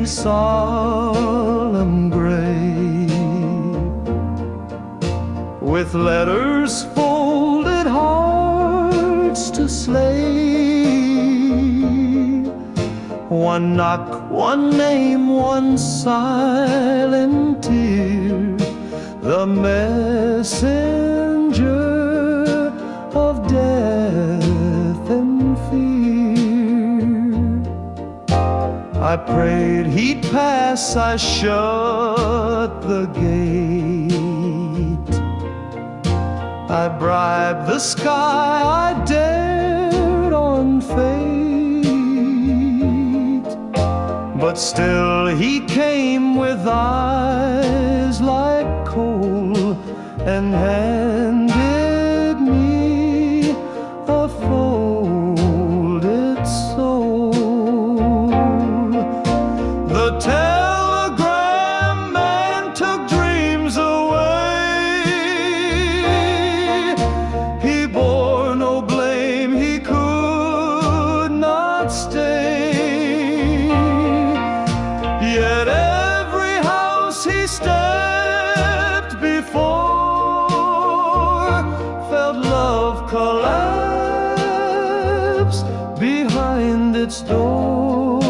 solemn grave, with letters folded, hearts to slay. One knock, one name, one silent tear, the messenger of death and fear. I prayed he'd pass, I shut the gate, I bribed the sky, I dared on fate. But still he came with eyes like coal and handed me a folded soul. The telegram man took dreams away. He bore no blame, he could not stay. Yet every house he stepped before felt love collapse behind its door.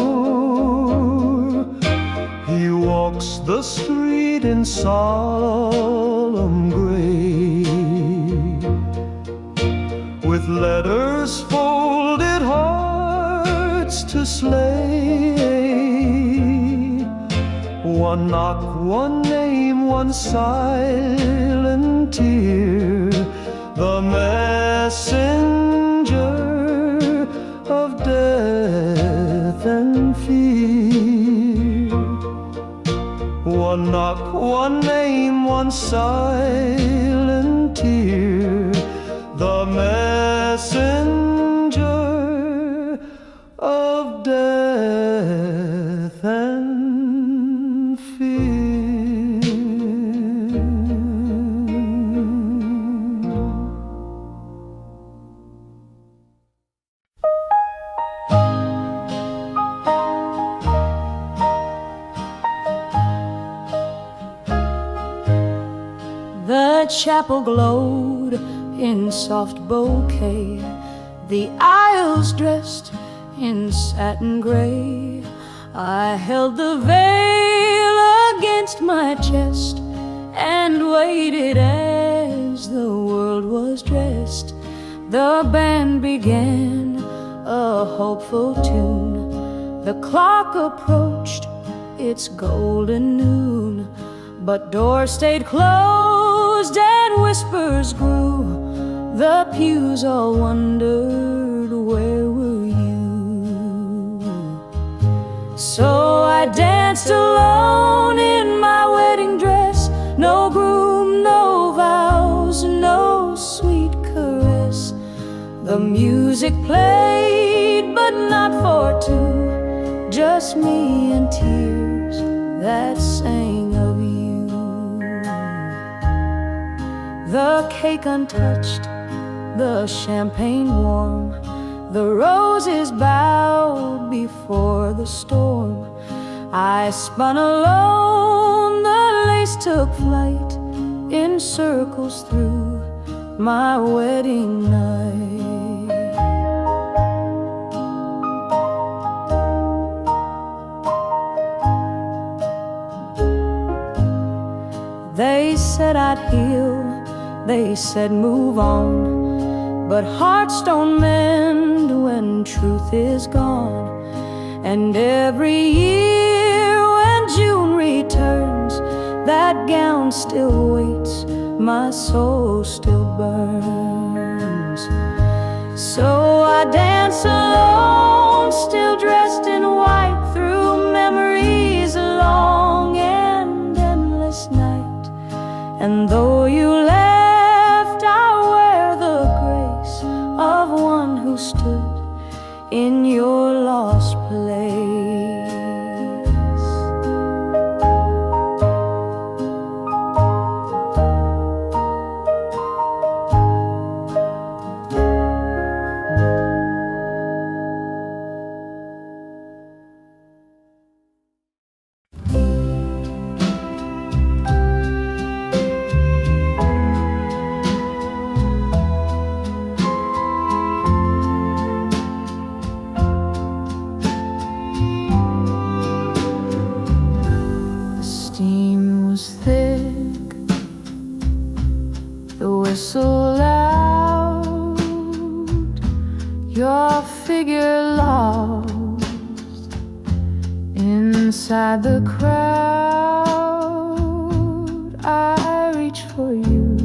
He walks the street in solemn gray, with letters folded, hearts to slay. One knock, one name, one silent tear, the messenger of death and fear. One knock, one name, one silent tear, the messenger of death and fear. The chapel glowed in soft bouquet, the aisles dressed in satin gray. I held the veil against my chest and waited as the world was dressed. The band began a hopeful tune, the clock approached its golden noon, but doors stayed closed and whispers grew. The pews all wondered, where were you? So I danced alone in my wedding dress, no groom, no vows, no sweet caress. The music played, but not for two, just me and tears that sang of you. The cake untouched, the champagne warm, the roses bowed before the storm. I spun alone, the lace took flight in circles through my wedding night. They said I'd heal, they said move on, but hearts don't mend when truth is gone. And every year when June returns, that gown still waits, my soul still burns. So I dance alone, still dressed in white, through memories a long and endless night. And though you left, I wear the grace of one who stood in your lost place. was thick, the whistle loud, your figure lost inside the crowd. I reached for you,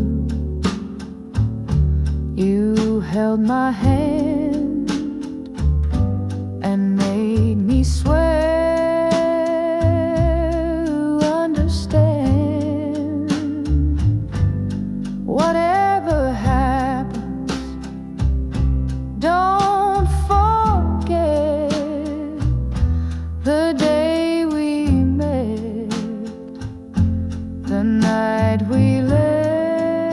you held my hand and made me swear to understand. Whatever happens, don't forget the day we met, the night we let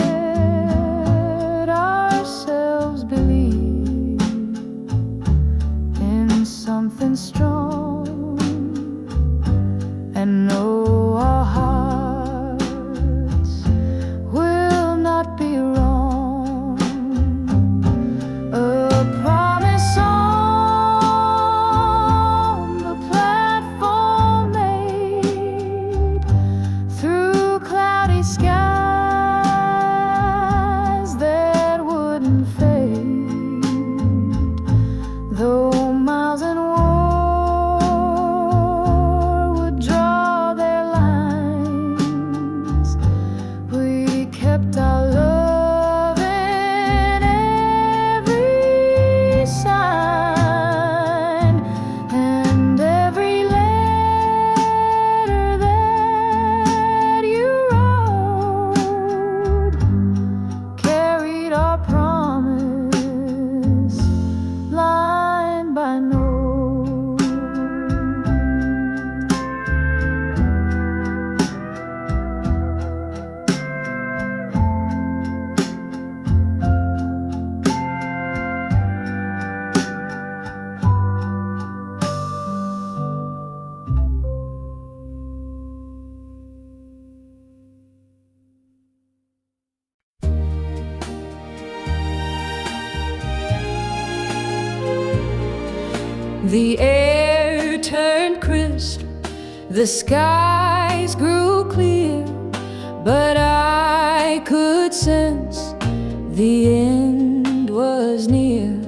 ourselves believe in something strong, and know our hearts will not be wrong. A promise on the platform made through cloudy skies that wouldn't fade, though miles and war would draw their lines. We kept our love in every sign, and every letter that you wrote carried our promise line by note. The air turned crisp, the skies grew clear, but I could sense the end was near.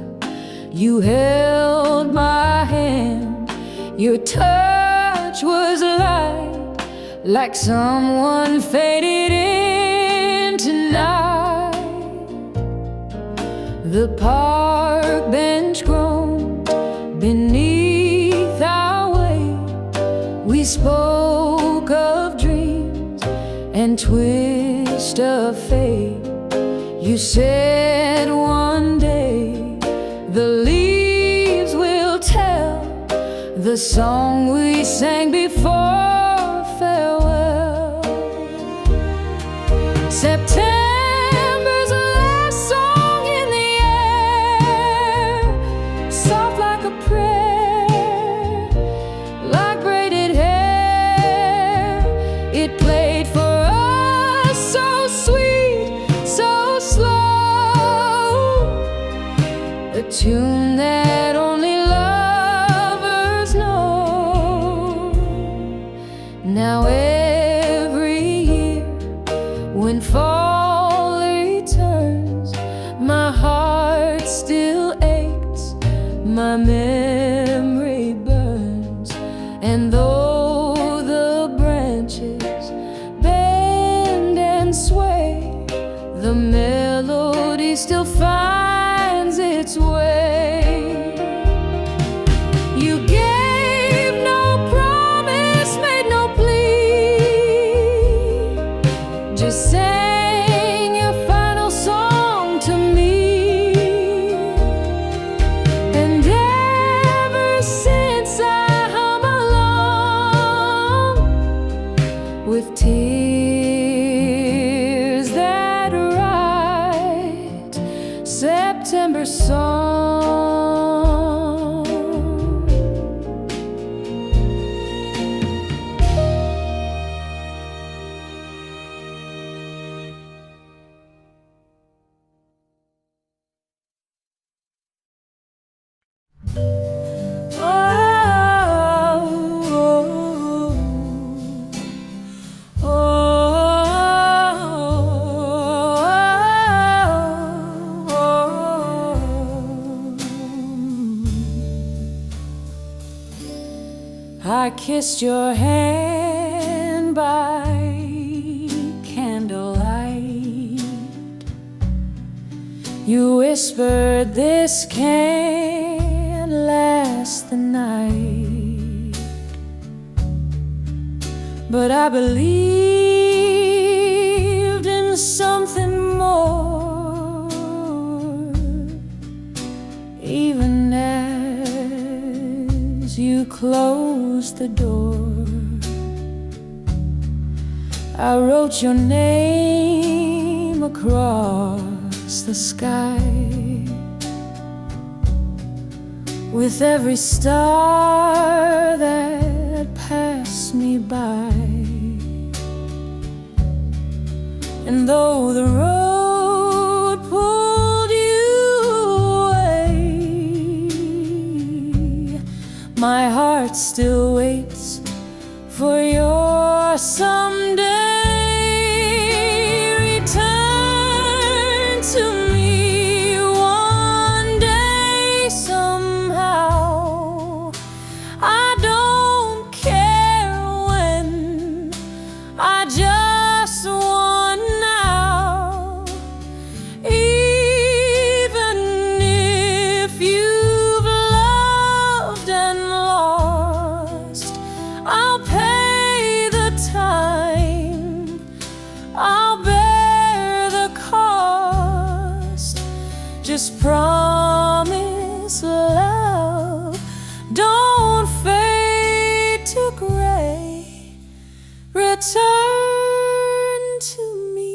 You held my hand, your touch was light, like someone faded into night. The park bench groaned beneath our weight. We spoke of dreams and twist of fate. You said one day the leaves will tell the song we sang before farewell. September's last song in the air, soft like a prayer, like braided hair. It played for us so sweet, so slow, a tune that only lovers know. Now every year when fall returns, my heart still aches, my memory burns, and though the branches bend and sway, the melody still finds its way. You gave no promise, made no plea, just sang your final song to me. And ever since I hum along with tears that write September song. Oh, oh, oh. kissed your hand by candlelight. You whispered, "This can't last the night." But I believed in something more, even as you closed the door. I wrote your name across the sky. With every star that passed me by. And though the road pulled you away, my heart still waits for your someday. Return to me one day somehow. I don't care when, I just want now. Even if you've loved and lost, I'll pay the time, I'll bear the cost. Just promise, love, don't fade to gray. Return to me.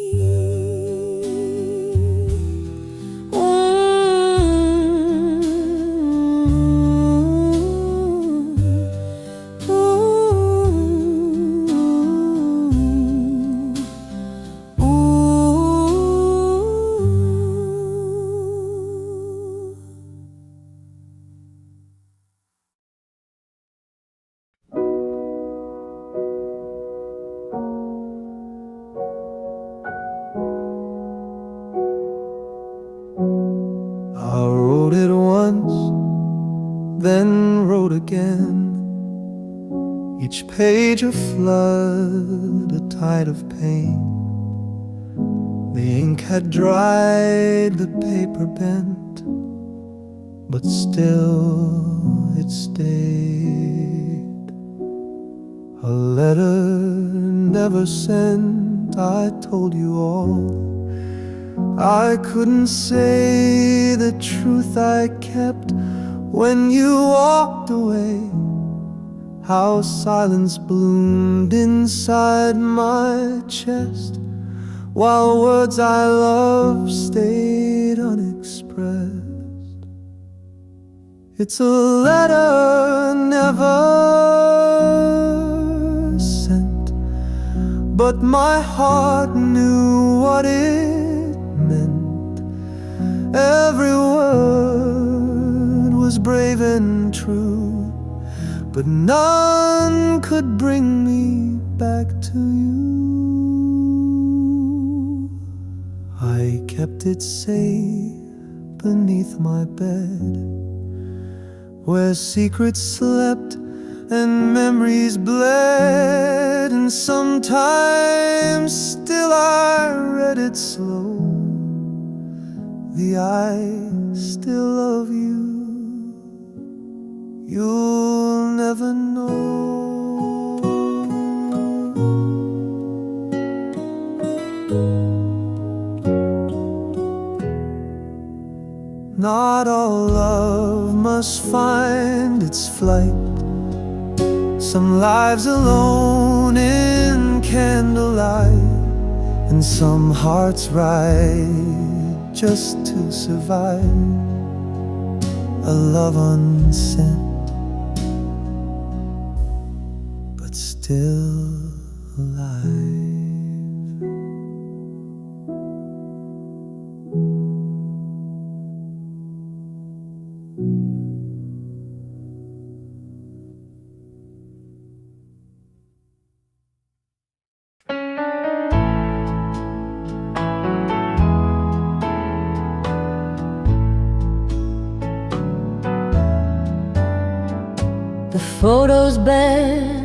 I wrote it once, then wrote again. Each page a flood, a tide of pain. The ink had dried, the paper bent, but still it stayed. A letter never sent, I told you all. I couldn't say the truth I kept when you walked away. How silence bloomed inside my chest, while words I loved stayed unexpressed. It's a letter never sent, but my heart knew what it meant. Every word was brave and true, but none could bring me back to you. I kept it safe beneath my bed, where secrets slept and memories bled. And sometimes still I read it slow, the I still love you, you'll never know. Not all love must find its flight. Some lives alone in candlelight, and some hearts ride just to survive. A love unsent, but still alive. The photos bend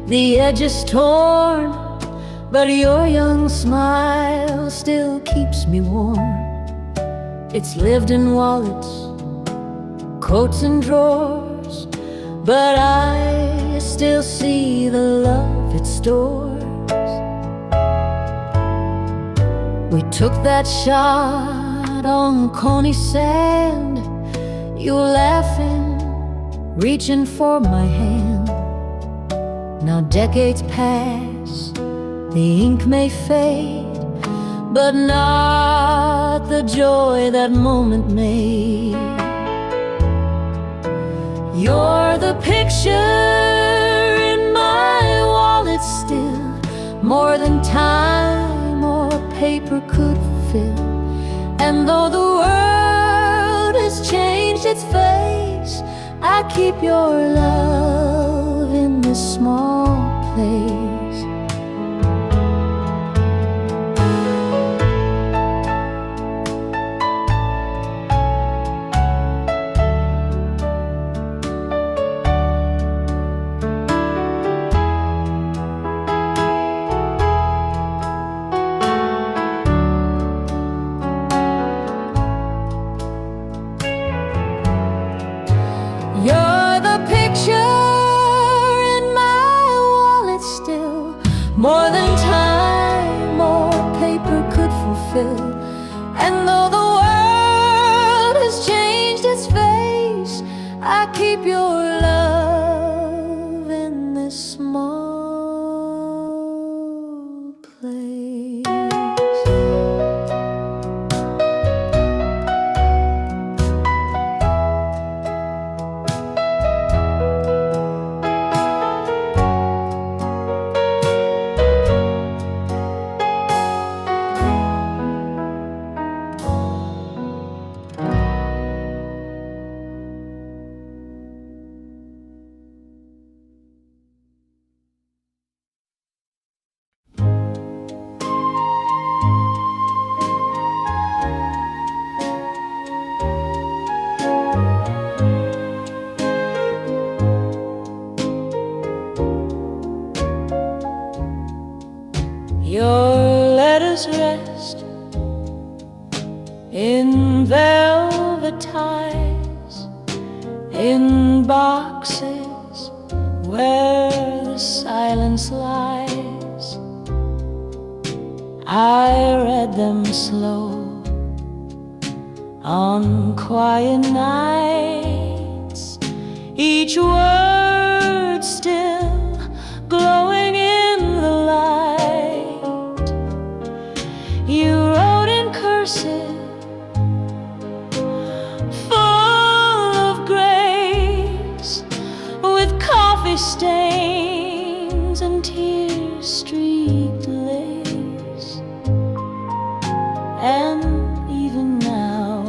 The edge is torn, but your young smile still keeps me warm. It's lived in wallets, coats and drawers, but I still see the love it stores. We took that shot on Coney sand. You were laughing, reaching for my hand. Now decades pass, the ink may fade, but not the joy that moment made. You're the picture in my wallet still, more than time or paper could fulfill. And though the world has changed its face, I keep your love in this small place. You're the picture in my wallet still, more than time or paper could fulfill. And though the world has changed its face, I keep your love in this small place. Your letters rest in velvet ties, in boxes where the silence lies. I read them slow on quiet nights, each word still glowing in the light. You wrote in cursive, full of grace, with coffee stains and tear-streaked lace. And even now,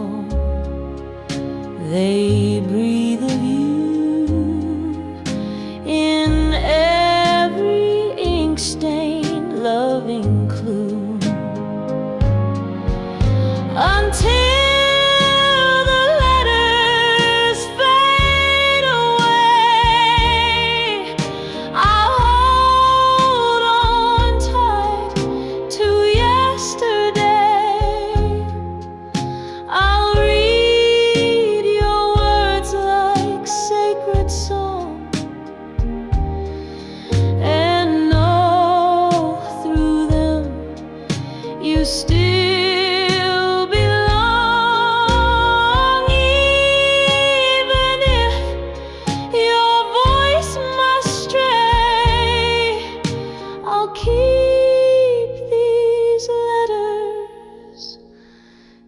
they breathe of you in every ink-stained loving clue. Until the letters fade away, I'll hold on tight to yesterday. I'll read your words like sacred song, and know through them you still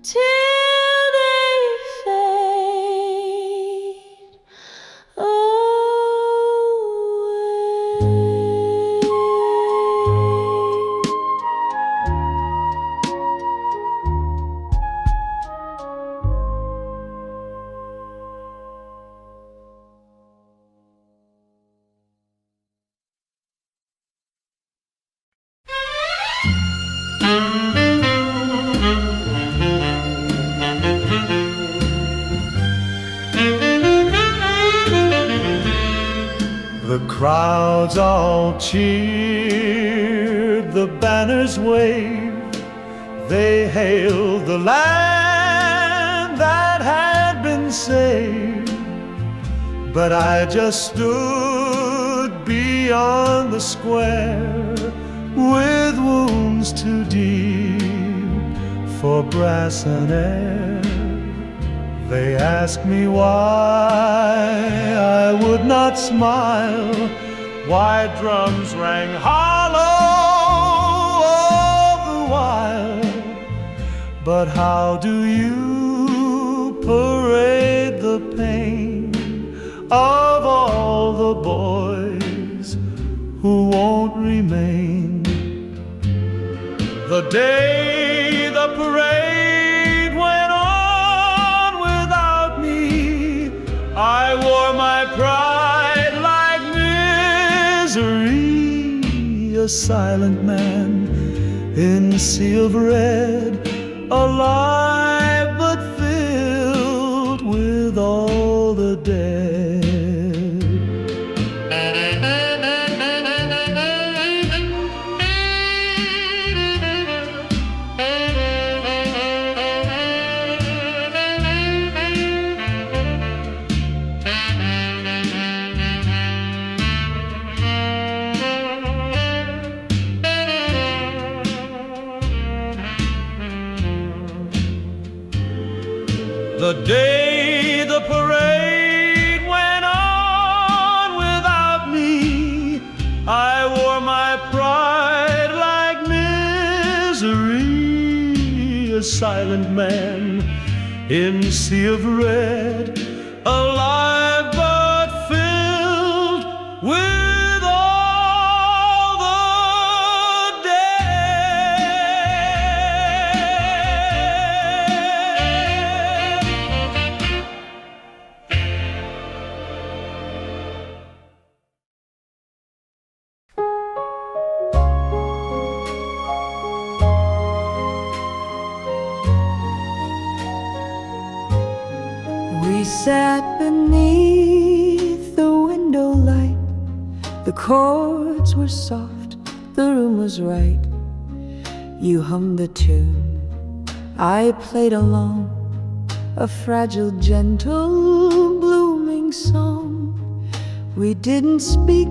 till they fade away. crowds all cheered, the banners waved, they hailed the land that had been saved. But I just stood beyond the square with wounds too deep for brass and air. They asked me why I would not smile, why drums rang hollow all the while. But how do you parade the pain of all the boys who won't remain? The day the parade went on without me, I wore my pride like misery, a silent man in a sea of red, alive but filled with all the dead. The day the parade went on without me, I wore my pride like misery, a silent man in a sea of red, alive but filled with all the We sat beneath the window light. The chords were soft, the room was right. You hummed the tune, I played along, a fragile, gentle, blooming song. We didn't speak,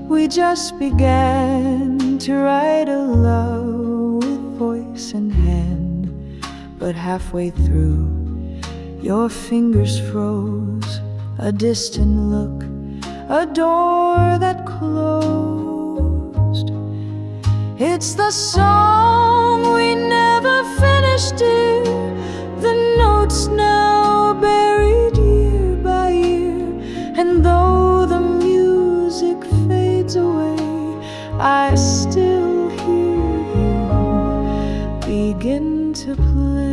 we just began to write a love with voice and hand. But halfway through, your fingers froze, a distant look, a door that closed. It's the song we never finished, dear, the notes now buried year by year. And though the music fades away, I still hear you begin to play.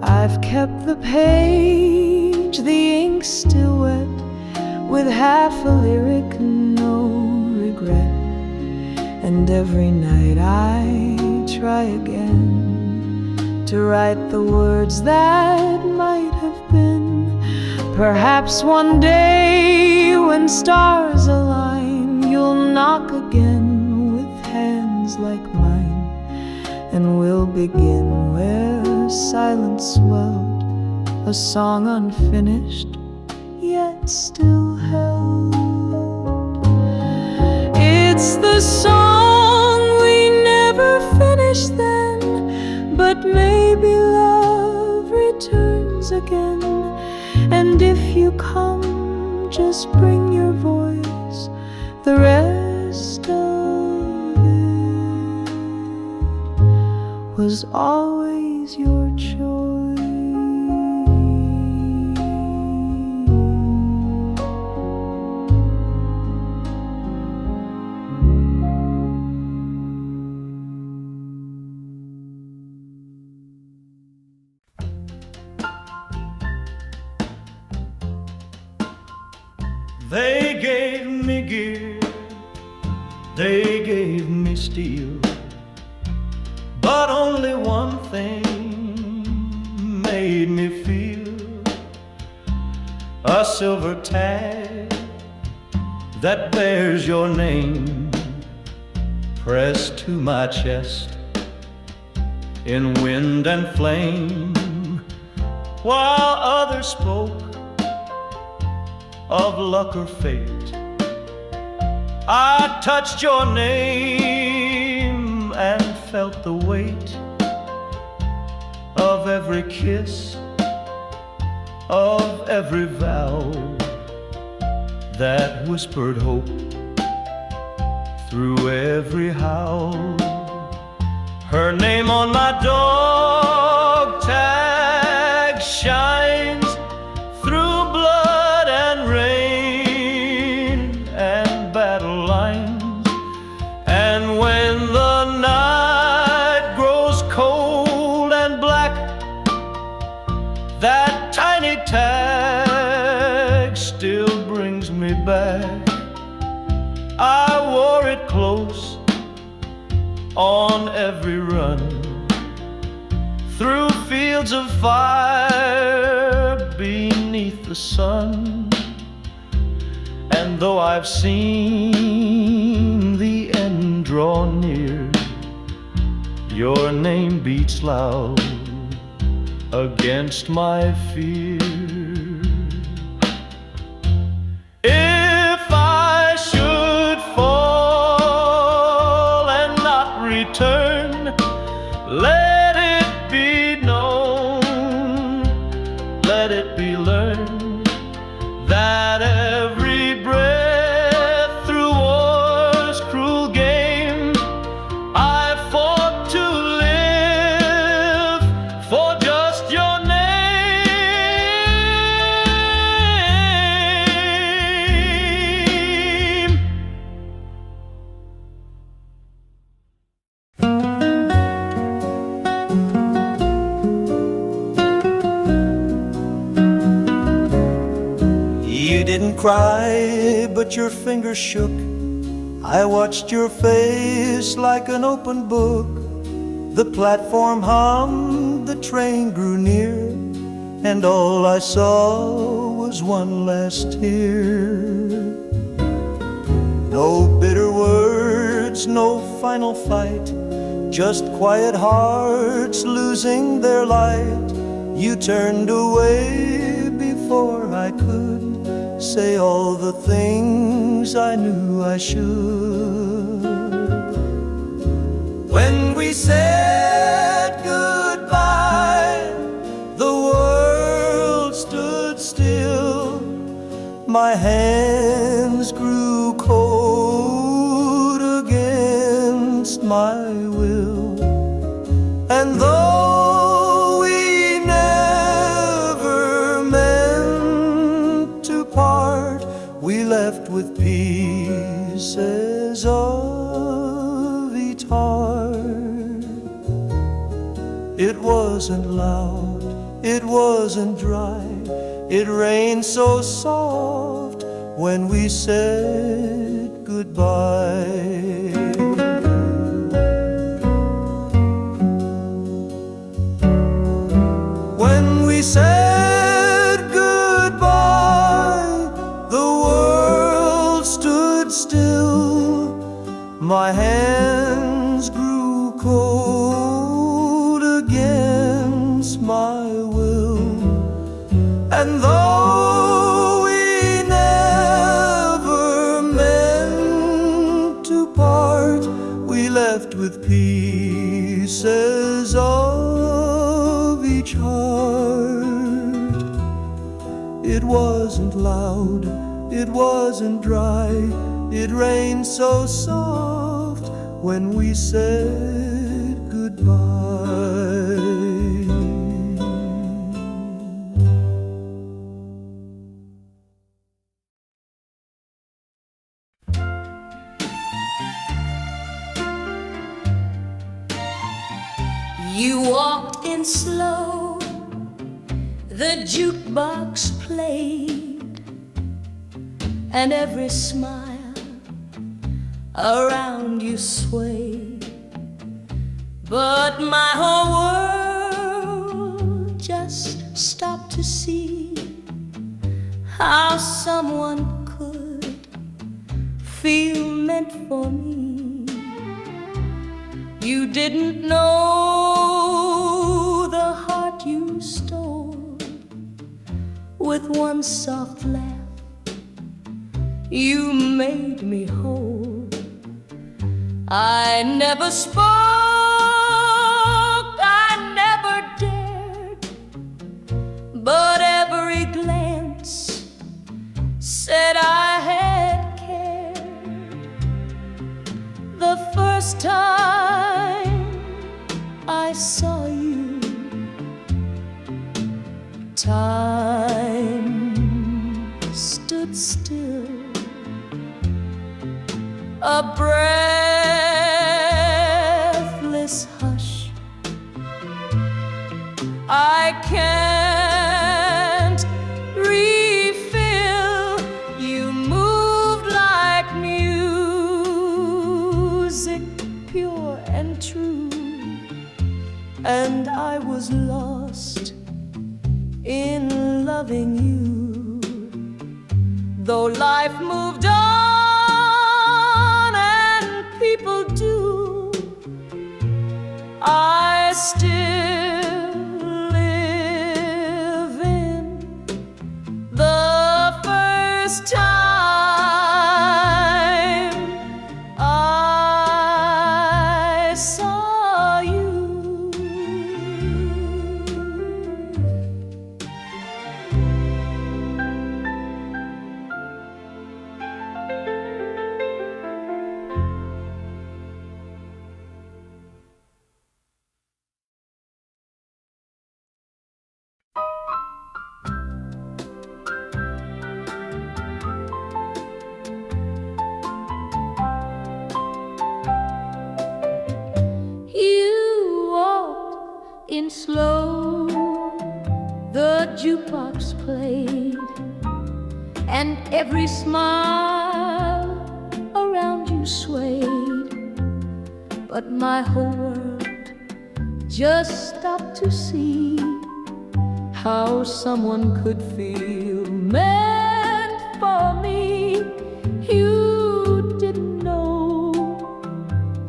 I've kept the page, the ink's still wet, with half a lyric, no regret. And every night I try again to write the words that might have been. Perhaps one day when stars align, you'll knock again with hands like mine, and we'll begin where silence swelled, a song unfinished, yet still held. It's the song we never finished then, but maybe love returns again. And if you come, just bring your voice, the rest of it was always your choice. They gave me gear, they gave me steel, but only one thing made a silver tag that bears your name pressed to my chest in wind and flame, while others spoke of luck or fate. I touched your name and felt the weight of every kiss, of every vow that whispered hope through every howl. Her name on my dog tag shines through blood and rain and battle lines. And when the night grows cold and black, that tiny tag still brings me back. I wore it close on every run, through fields of fire beneath the sun. And though I've seen the end draw near, your name beats loud against my fear. If I should fall and not return, let it be known, let it be learned, that every breath through war's cruel game I fought to live for just your name. You didn't cry, but your fingers shook. I watched your face like an open book. The platform hummed, the train grew near, and all I saw was one last tear. No bitter words, no final fight, just quiet hearts losing their light. You turned away before I could say all the things I knew I should. When we said goodbye, the world stood still. My hands grew cold against my will. And though we never meant to part, we left with pieces of each heart. It wasn't loud, it wasn't dry, it rained so soft when we said goodbye. When we said goodbye, the world stood still. My hands grew cold against my will. And though we never meant to part, we left with pieces of each heart. It wasn't loud, it wasn't dry, it rained so soft when we said goodbye. You walked in slow, the jukebox played, and every smile around you swayed. But my whole world just stopped to see how someone could feel meant for me. You didn't know the heart you stole with one soft laugh. You made me whole. I never spoke, I never dared, but every glance said I had cared. The first time I saw you, time stood still. A breathless hush. I can't refill. You moved like music, pure and true, and I was lost in loving you. Though life moved on, I still live in the first time I saw you. In slow, the jukebox played, and every smile around you swayed. But my whole world just stopped to see how someone could feel meant for me. You didn't know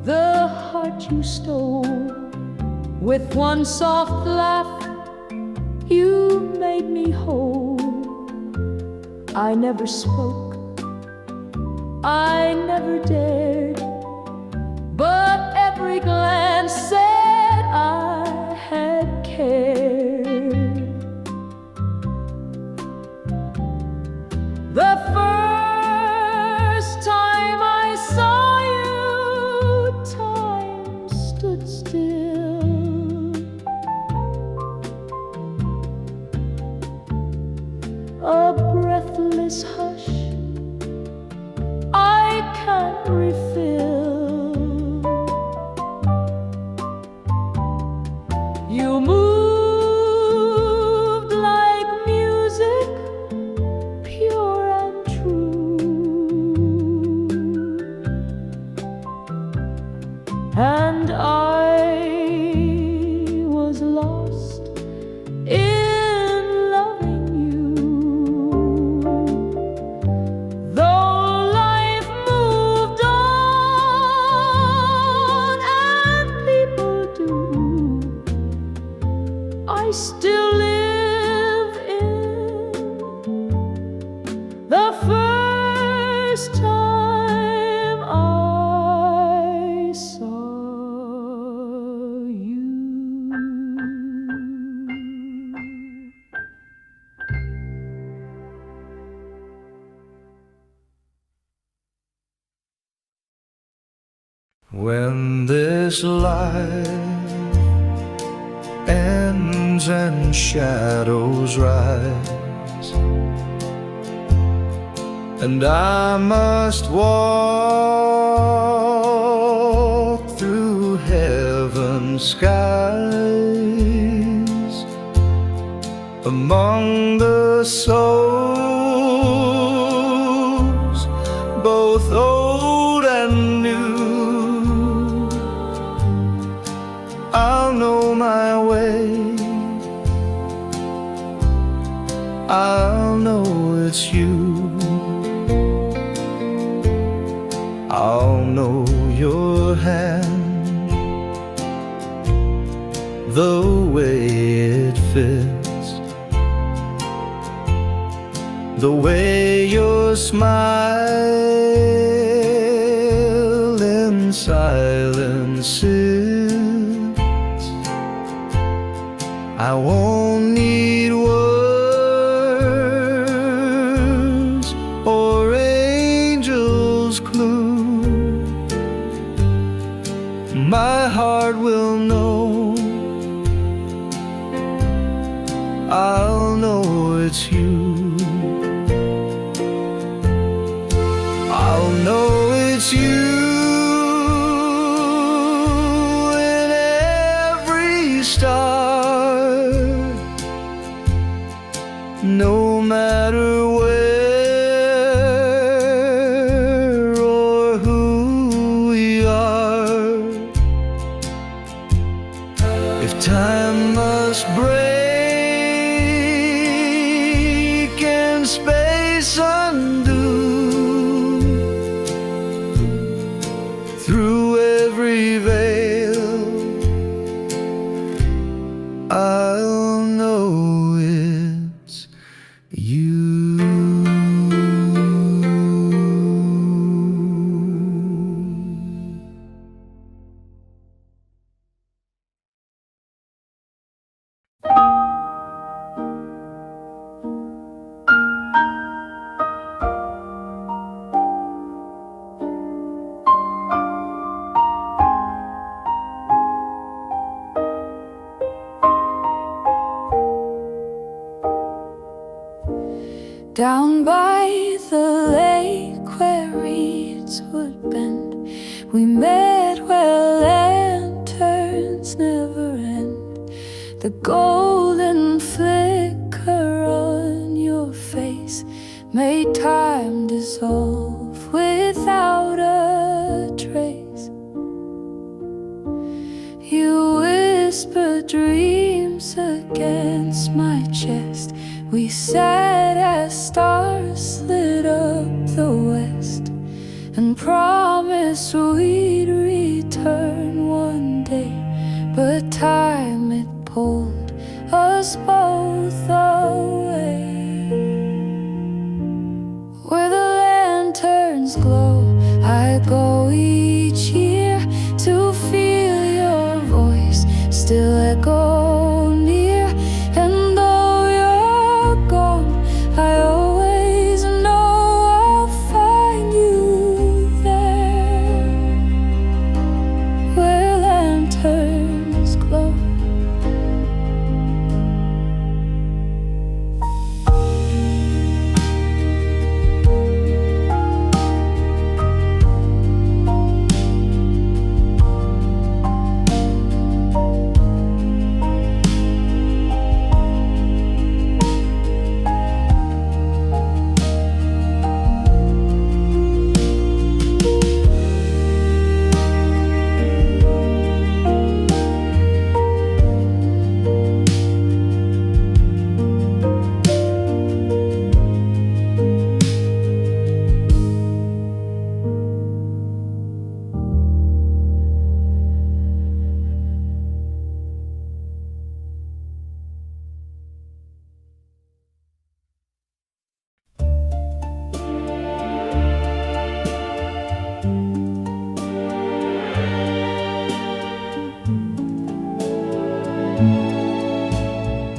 the heart you stole. With one soft laugh, you made me whole. I never spoke, I never dared, but every glance said I had cared. The first time I saw you, time stood still. A breathless hush I can't refill. You moved like music, pure and true, and I was lost in I still live in the first time I saw you. When this life ends and shadows rise, and I must walk through heaven's skies, among the souls, both old and new, I'll know my way, I'll know it's it's you, I'll know your hand, the way it fits, the way your smile in silence sits. I won't need words or angel's clue. My heart will know, I'll know it's you. I'll know it's you in every star, no matter where or who we are. If time must break and space undo, through every veil, I'll know it's you. Down by the lake where reeds would bend, we met where lanterns never end. The golden flicker on your face made time dissolve without a trace. You whispered dreams against my chest. We sat as stars lit up the west, and promised we'd return one day. But time, it pulled us both away. Where the lanterns glow, I go each year to feel your voice still echo near. And though you're gone, I always know I'll find you there, where lanterns glow.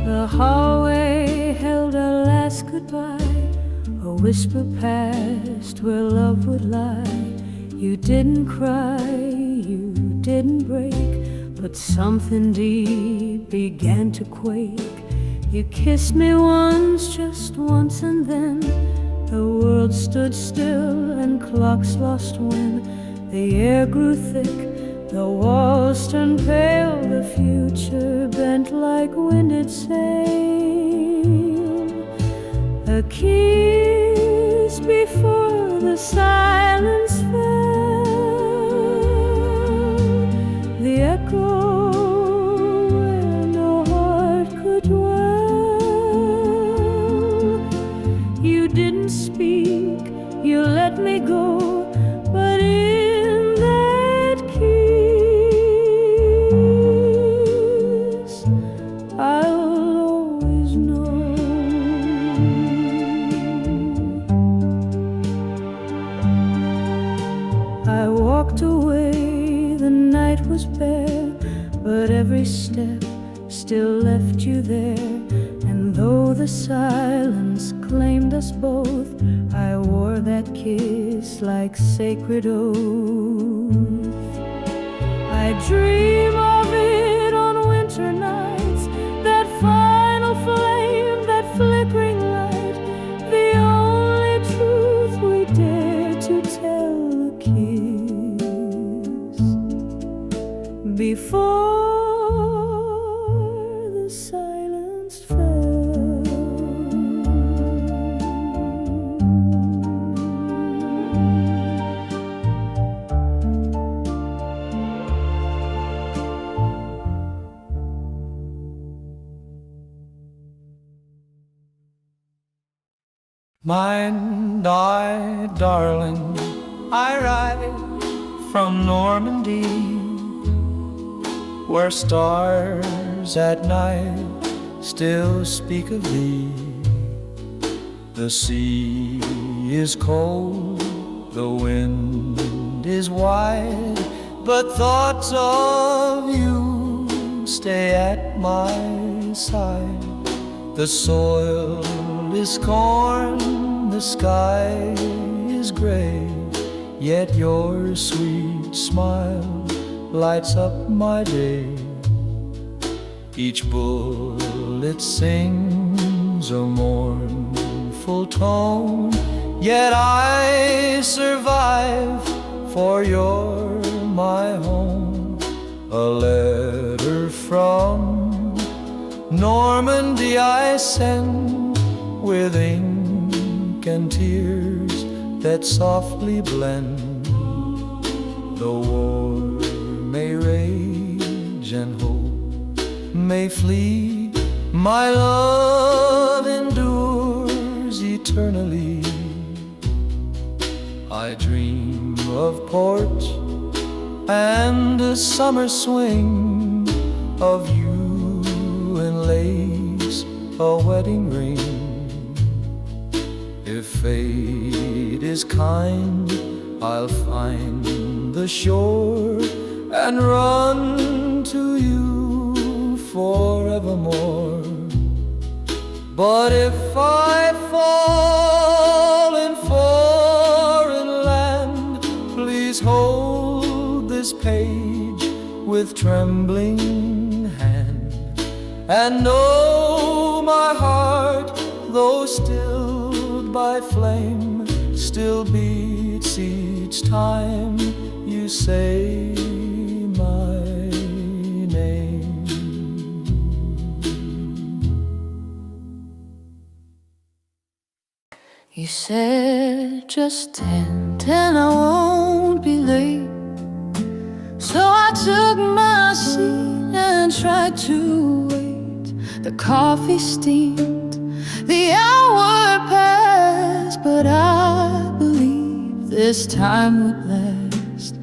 The hallway held our last goodbye. A whisper passed where love would lie. You didn't cry, you didn't break, but something deep began to quake. You kissed me once, just once, and then the world stood still and clocks lost when. The air grew thick, the walls turned pale, the future bent like winded sail. A kiss before the silence fell, the echo where no heart could dwell. You didn't let me go, but in that kiss I'll always know. I walked away, the night was bare, but every step still left you there. And though the silence claimed us both, I wore that kiss like sacred oath. I dream of it on winter nights, that final flame, that flickering light, the only truth we dare to tell a kiss before the silence fell. My darling, I ride from Normandy, where stars at night still speak of thee. The sea is cold, the wind is wide, but thoughts of you stay at my side. The soil is corn, the sky is gray, yet your sweet smile lights up my day. Each bullet sings a mournful tone, yet I survive, for you're my home. A letter from Normandy I send, with ink and tears that softly blend. The war may rage and hope may flee, my love endures eternally. I dream of port and a summer swing, of you in lace, a wedding ring. If fate is kind, I'll find the shore and run to you forevermore. But if I fall in foreign land, please hold this page with trembling hand, and know my heart, though stilled by flame, still beats each time you say my name. You said just 10, I won't be late. So I took my seat and tried to wait. The coffee steamed, the hour passed, but I believed this time would last.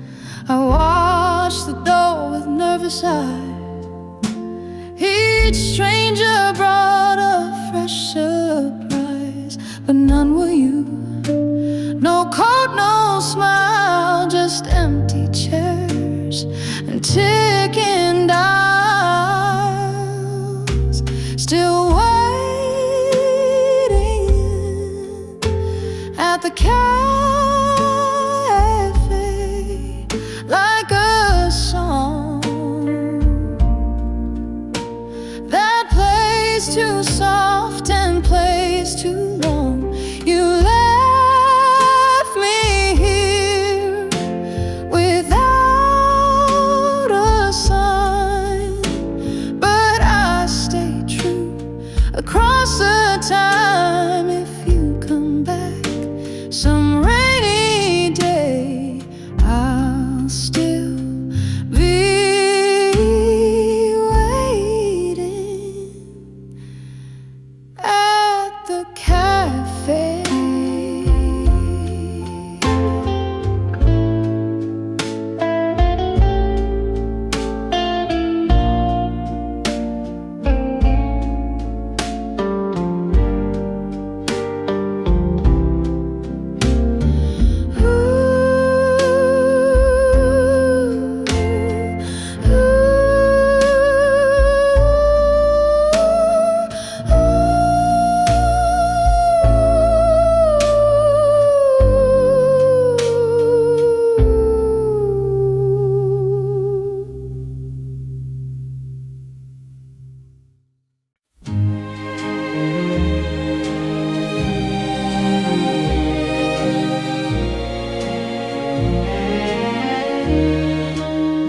I watched the door with nervous eyes. Each stranger brought a fresh surprise, but none were you. No coat, no smile, just empty chairs and ticking dials. Still waiting at the café, like a song that plays too soft and plays too long. You left me here without a song.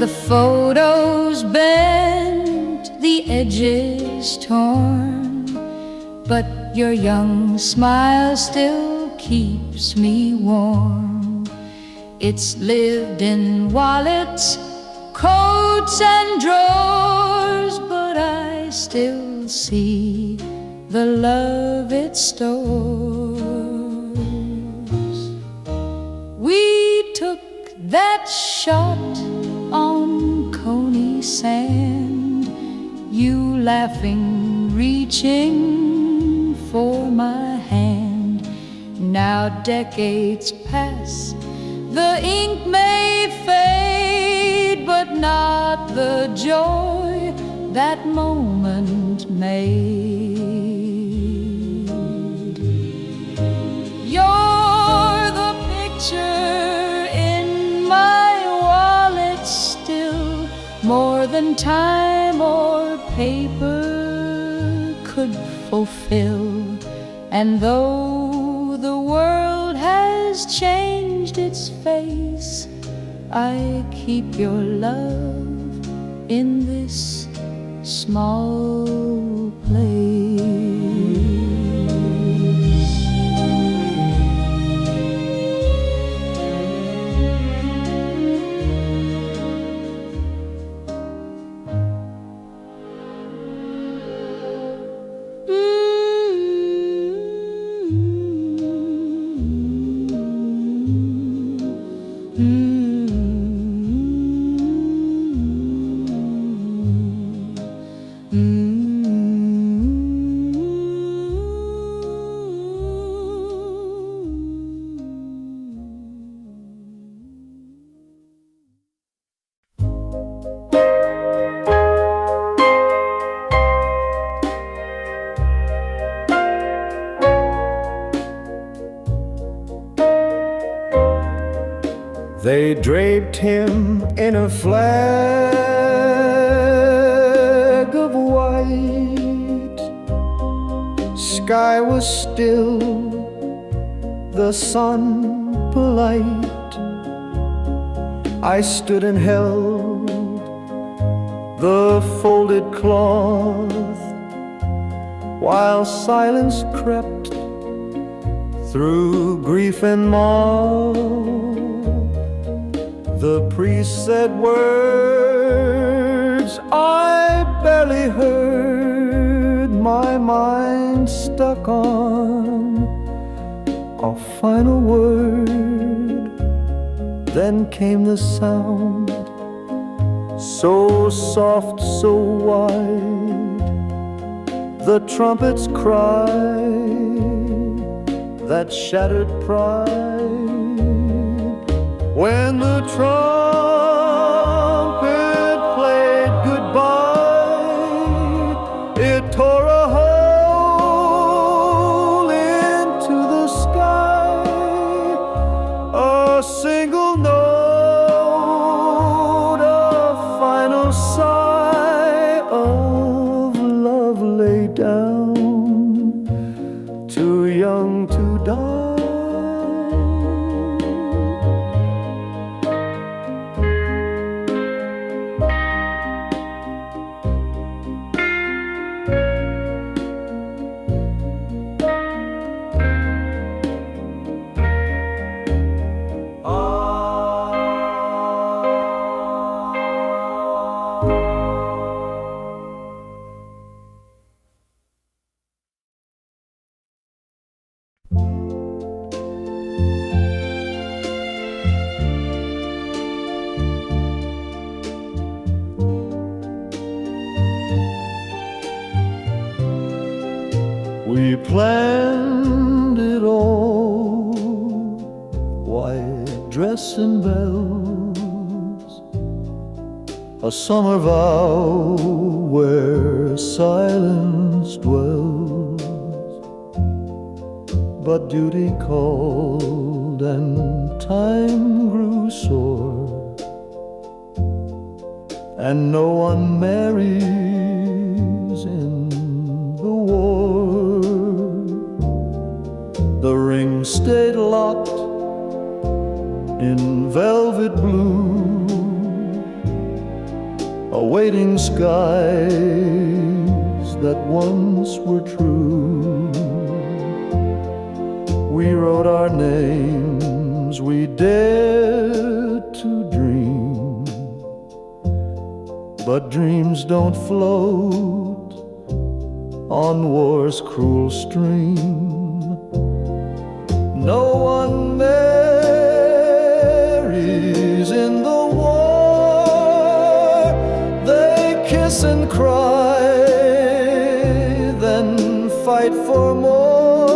The photos bent, the edges torn, but your young smile still keeps me warm. It's lived in wallets, coats and drawers, but I still see the love it stores. We took that shot on Coney sand, you laughing, reaching for my hand. Now decades pass, the ink may fade, but not the joy that moment made. You're the picture in my wallet still, more than time or paper could fulfill. And though the world has changed its face, I keep your love in this small place. They draped him in a flag of white. Sky was still, the sun polite. I stood and held the folded cloth while silence crept through grief and mourn. The priest said words I barely heard, my mind stuck on a final word. Then came the sound, so soft, so wide, the trumpet's cry that shattered pride. When the trumpet played goodbye, it tore a hole into the sky. A single note, a final sigh of love laid down, too young to die. We planned it all, white dress and bells, a summer vow where silence dwells. But duty called and time grew sore, and no one marries in the war. The ring stayed locked in velvet blue, awaiting skies that once were true. We wrote our names, we dared to dream, but dreams don't float on war's cruel stream. No one marries in the war. They kiss and cry, then fight for more.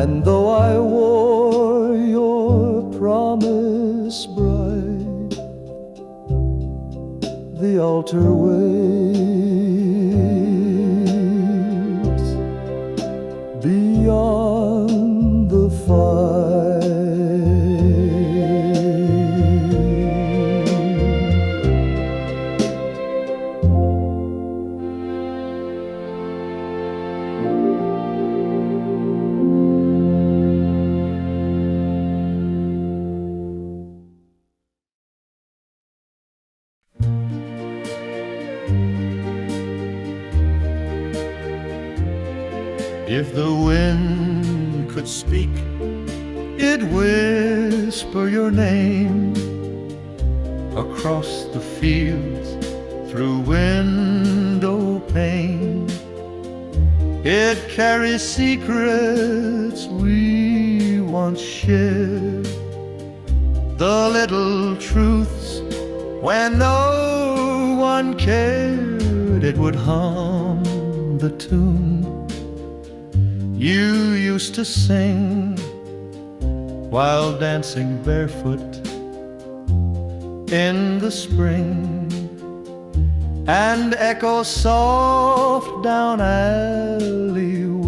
And though I wore your promise bright, the altar waits beyond the fire. If the wind could speak, it'd whisper your name across the fields through window pane. It carries secrets we once shared, the little truths when no one cared. It would hum the tune you used to sing while dancing barefoot in the spring, and echo soft down alleyways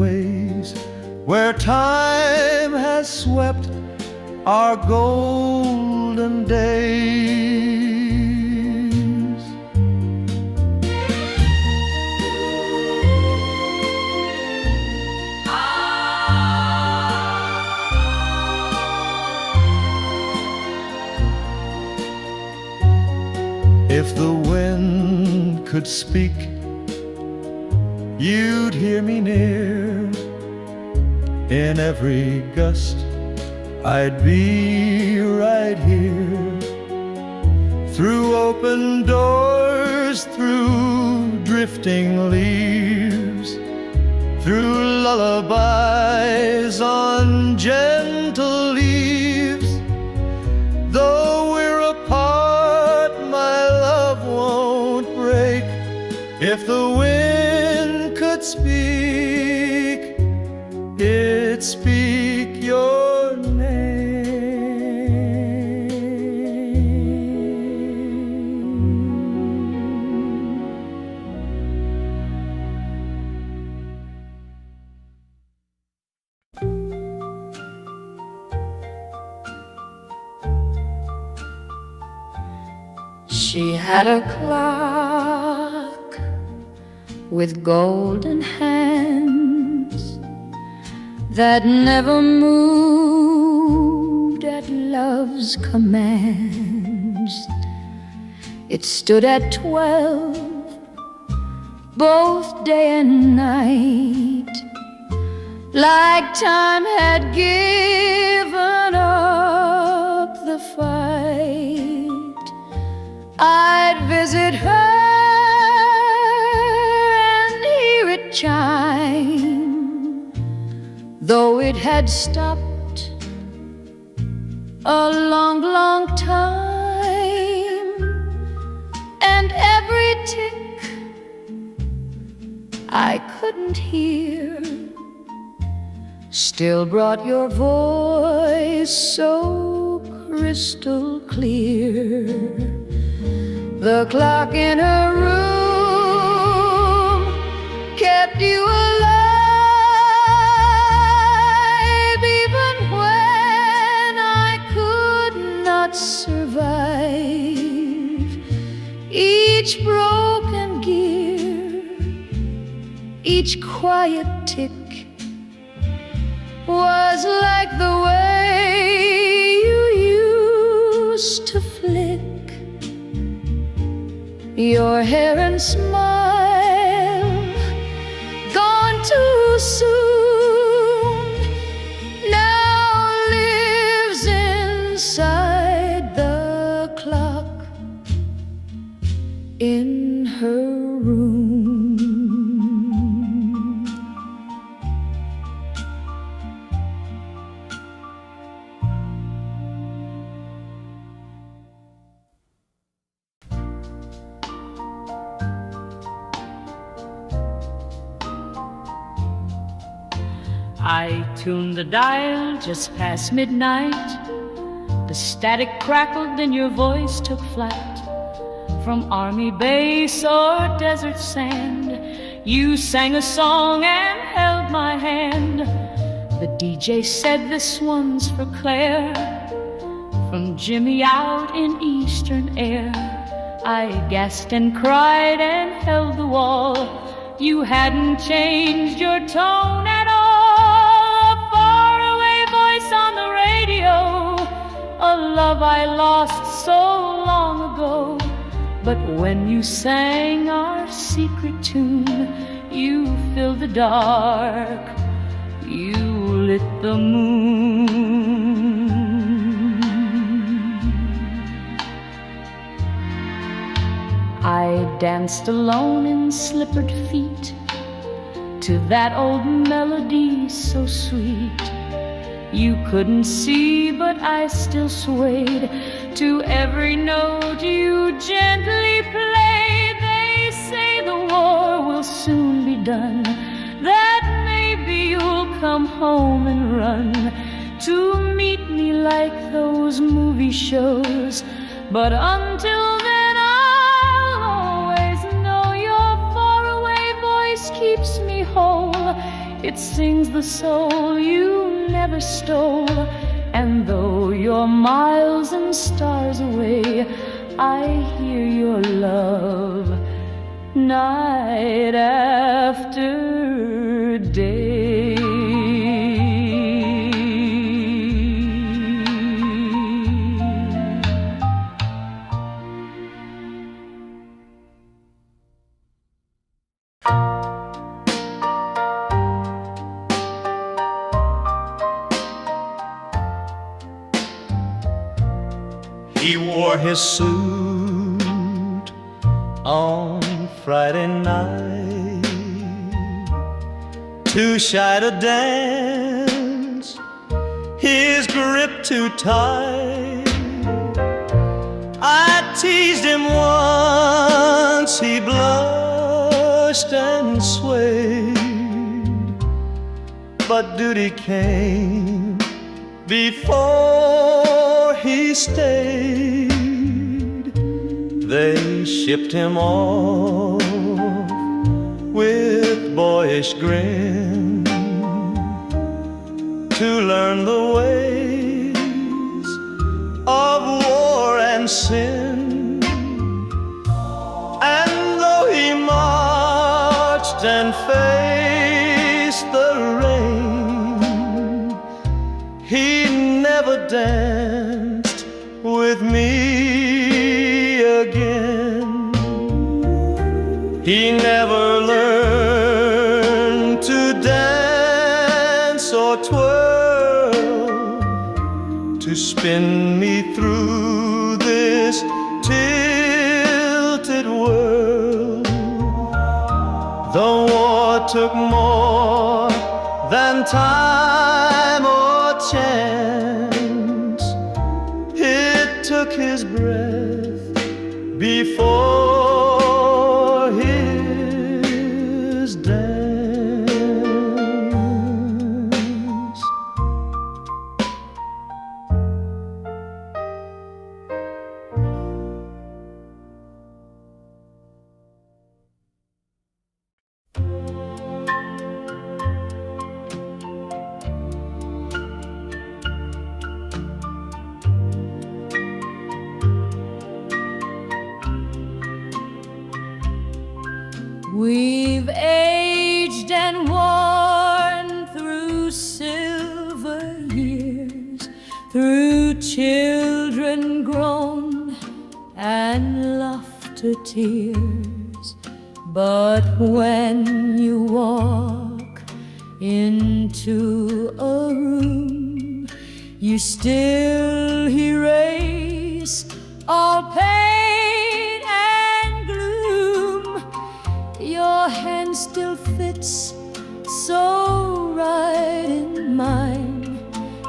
where time has swept our golden days. If the wind could speak, you'd hear me near. In every gust, I'd be right here. Through open doors, through drifting leaves, through lullabies on gentle leaves. Though we're apart, my love won't break. If the wind could speak, it'd speak your name. She had a clock with golden hands that never moved at love's commands. It stood at 12, both day and night, like time had given up the fight. I'd visit her and hear it chime, though it had stopped a long, long time. And every tick I couldn't hear still brought your voice so crystal clear. The clock in her room kept you alive, even when I could not survive. Each broken gear, each quiet tick was like the way you used to flick your hair and smile gone too soon, now lives inside the clock in her room. I tuned the dial just past midnight. The static crackled, then your voice took flight. From army base or desert sand, you sang a song and held my hand. The DJ said this one's for Claire, from Jimmy out in eastern air. I gasped and cried and held the wall. You hadn't changed your tone at all. On the radio, a love I lost so long ago. But when you sang our secret tune, you filled the dark, you lit the moon. I danced alone in slippered feet to that old melody so sweet. You couldn't see, but I still swayed to every note you gently played. They say the war will soon be done, that maybe you'll come home and run to meet me like those movie shows. But until then I'll always know your faraway voice keeps me whole. It sings the soul you never stole. And though you're miles and stars away, I hear your love night after day. He wore his suit on Friday night, too shy to dance, his grip too tight. I teased him once, he blushed and swayed, but duty came before he stayed. They shipped him off with boyish grin to learn the ways of war and sin. And though he marched and faced the rain, he never danced with me again. He never learned to dance or twirl, to spin me through this tilted world. The war took more than time or chance. It took his breath before his dance. We've aged and worn through silver years, through children grown and laughter to tears. But when you walk into a room, you still erase all pain and gloom. Your hand still fits so right in mine,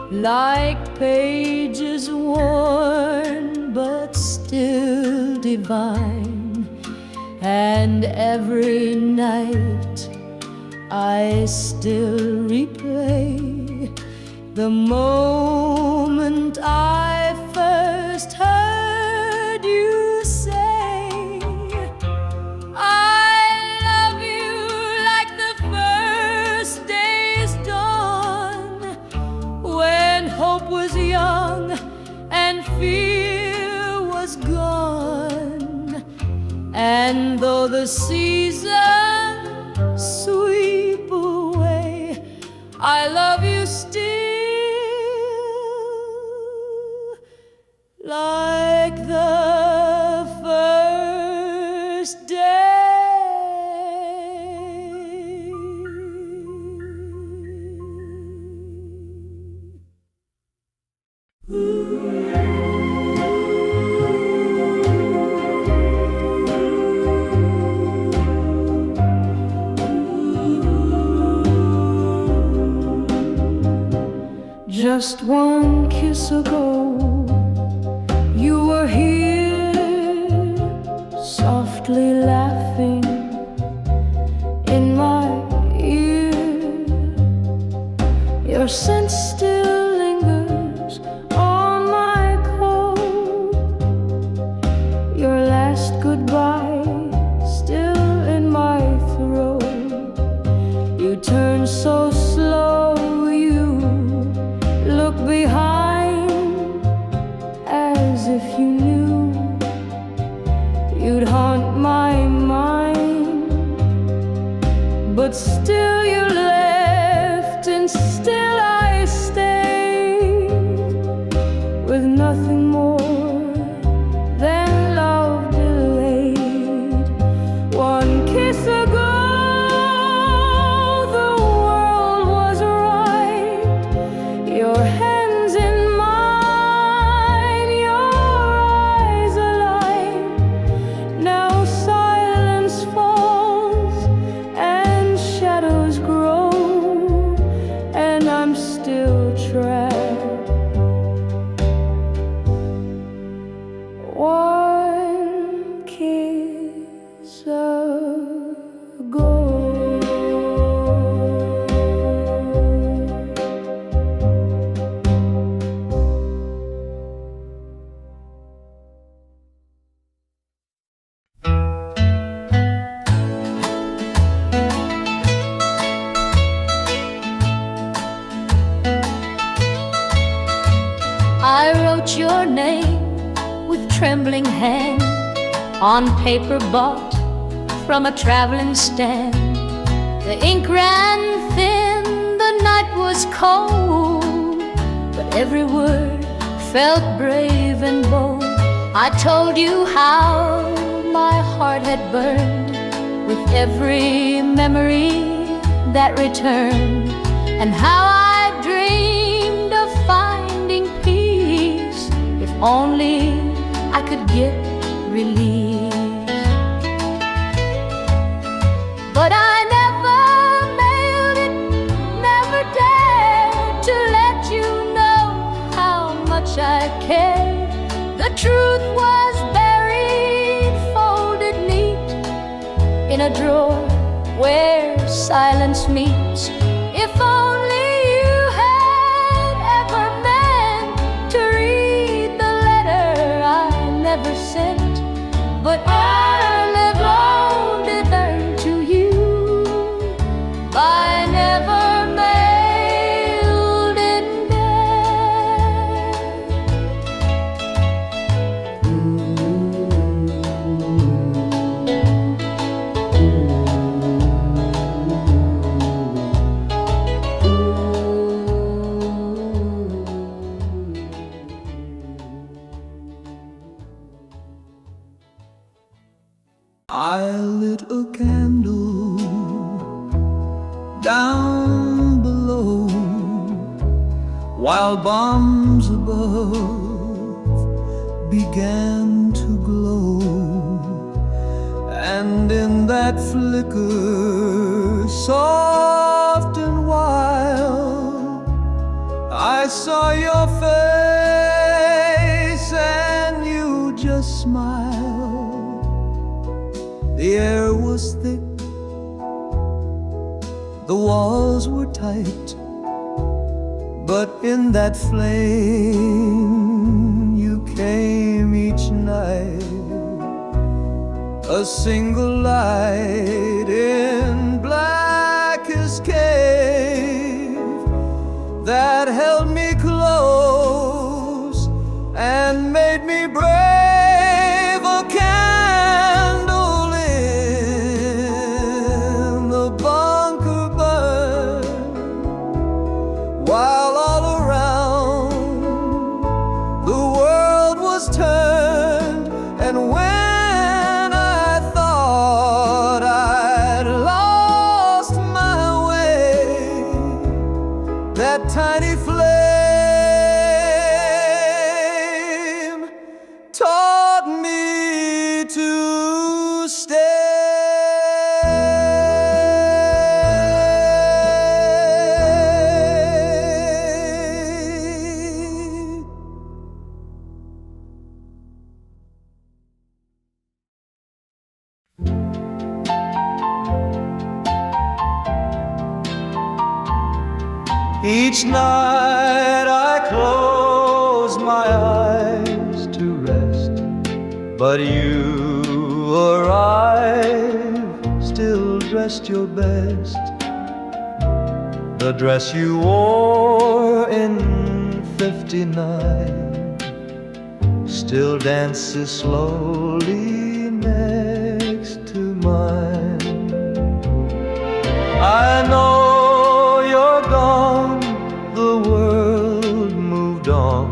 like pages worn but still divine. And every night I still replay the moment I first heard you say, I love you, like the first day's dawn, when hope was young and fear was gone. And though the seasons sweep away, I love you still, like the first day. Just one kiss ago, you were here, softly laughing in my ear. Your scent still lingers on my coat, your last goodbye still in my throat. You turn so slow, you look behind as if you knew you'd haunt my mind. But still you left, and still I stay, with nothing more than love delayed. One kiss ago, your hands in mine, your eyes alight. Now silence falls and shadows grow, and I'm still trapped. One kiss ago. I wrote your name with trembling hand on paper bought from a traveling stand. The ink ran thin, the night was cold, but every word felt brave and bold. I told you how my heart had burned with every memory that returned, and how I dreamed of finding peace if only I could get relief. But I never mailed it, never dared to let you know how much I cared. The truth was buried, folded neat in a drawer where silence meets. If only you had ever meant to read the letter I never sent, but I live on to learn to you. I never mailed it back. I lit a candle down below, while bombs above began to glow. And in that flicker, soft and wild, I saw your face and you just smiled. The air was thick, the walls were tight, but in that flame you came each night. A single light in blackest cave that held me close and made me brave. A candle in the bunker burned, while all around the world was turned. And when that tiny flame taught me to stay. Each night I close my eyes to rest, but you arrive still dressed your best. The dress you wore in '59 still dances slowly next to mine. I know you're gone, the world moved on,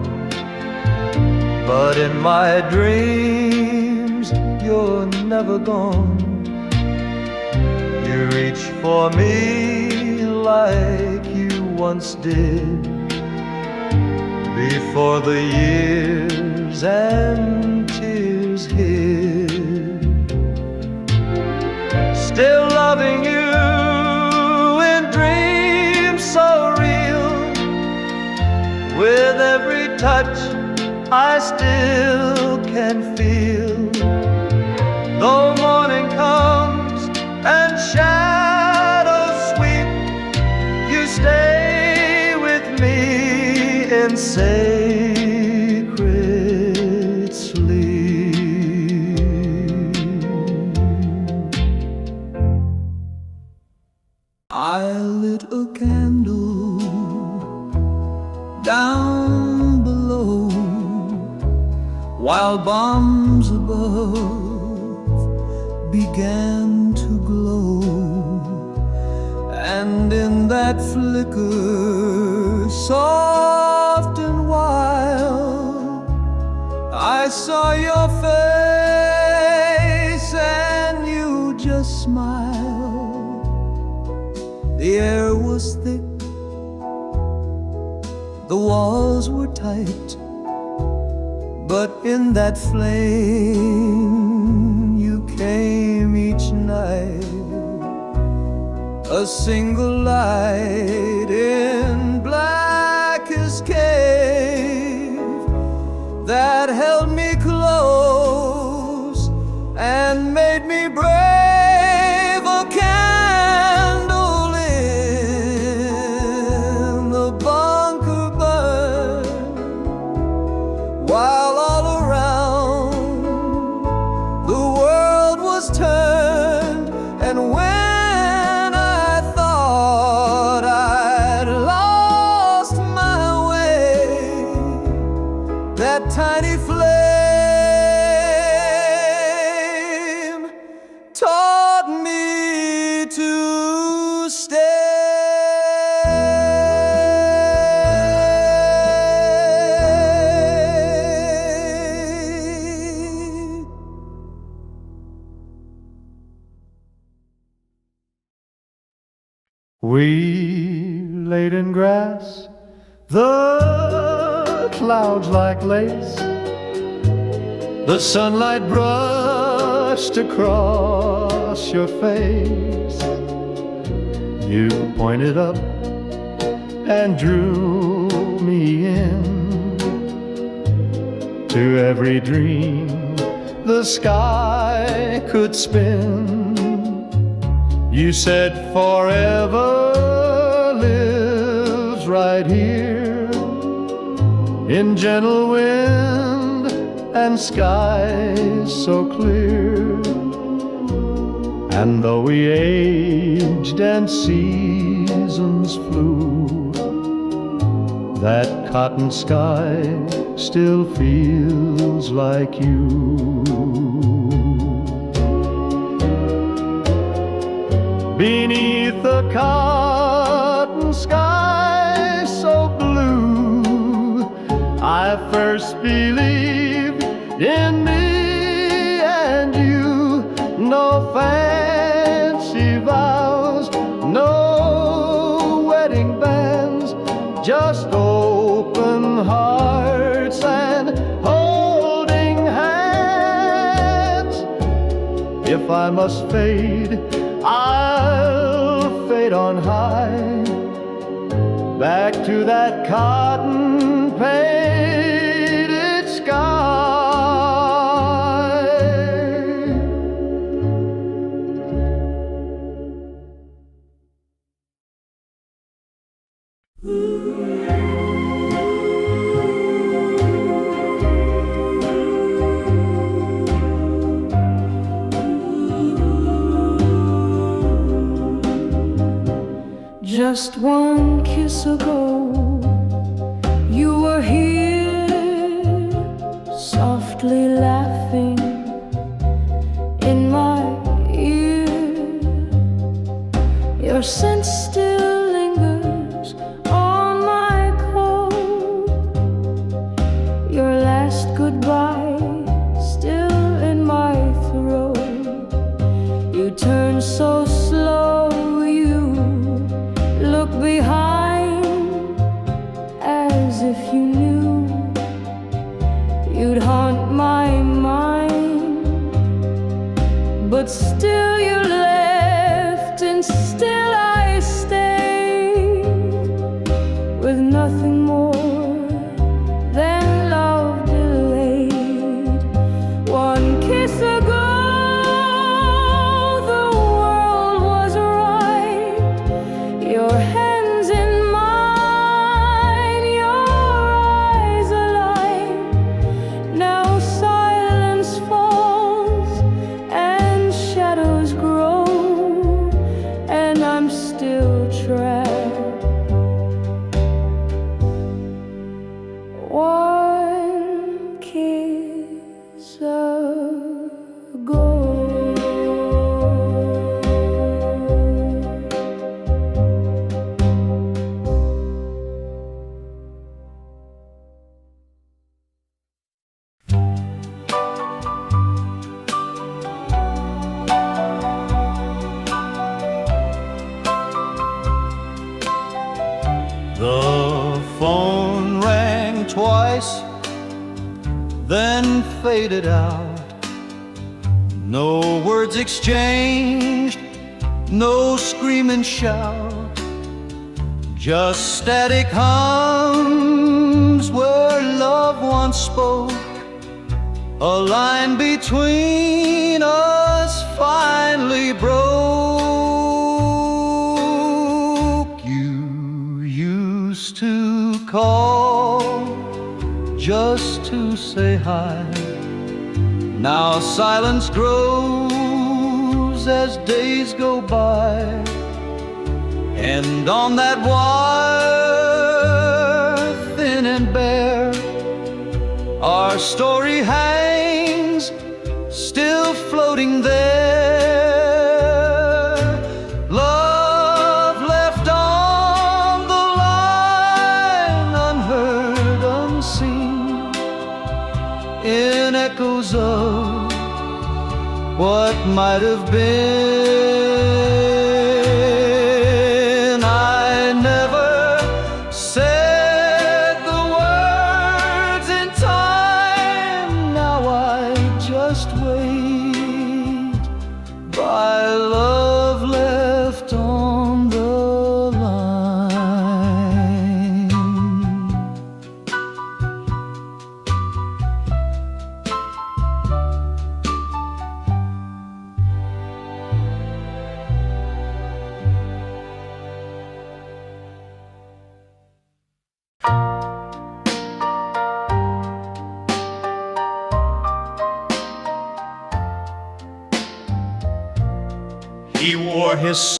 but in my dreams you're never gone. You reach for me like you once did, before the years and tears hid. Still loving you so real, with every touch I still can feel. Though morning comes and shadows sweep, you stay with me in sacred sleep. I lit a candle down below, while bombs above began to glow. And in that flicker, soft and wild, I saw your face and you just smiled. The air was thick, the walls were tight, but in that flame you came each night. A single light in blackest cave that held me close and made me brave. A candle in the bunker burned, while all around the world was turned. And when I thought I'd lost my way, that tiny flame taught me to stay. maiden grass, the clouds like lace, the sunlight brushed across your face. You pointed up and drew me in to every dream the sky could spin. You said forever lives right here in gentle wind and skies so clear. And though we aged and seasons flew, that cotton sky still feels like you. Beneath the cotton sky so blue, I first believed in me and you. No fancy vows, no wedding bands, just open hearts and holding hands. If I must fade, I'll fade on high, back to that cotton painted sky. Just one kiss ago, you were here, softly laughing in my ear. Your scent still lingers on my coat, your last goodbye still in my throat. You turn so slow, look behind as if you knew you'd haunt my mind. But still you left, and still I stayed, with nothing more than love delayed. One kiss ago, your hands in mine, your eyes alight. Now silence falls and shadows grow, and I'm still trapped. One kiss ago. The phone rang twice, then faded out. No words exchanged, no scream and shout, just static hums where love once spoke. A line between us finally broke. You used to call just to say hi. Now silence grows as days go by, and on that wire, thin and bare, our story hangs, still floating there. Love left on the line, unheard, unseen, in echoes of what might have been. I never He wore his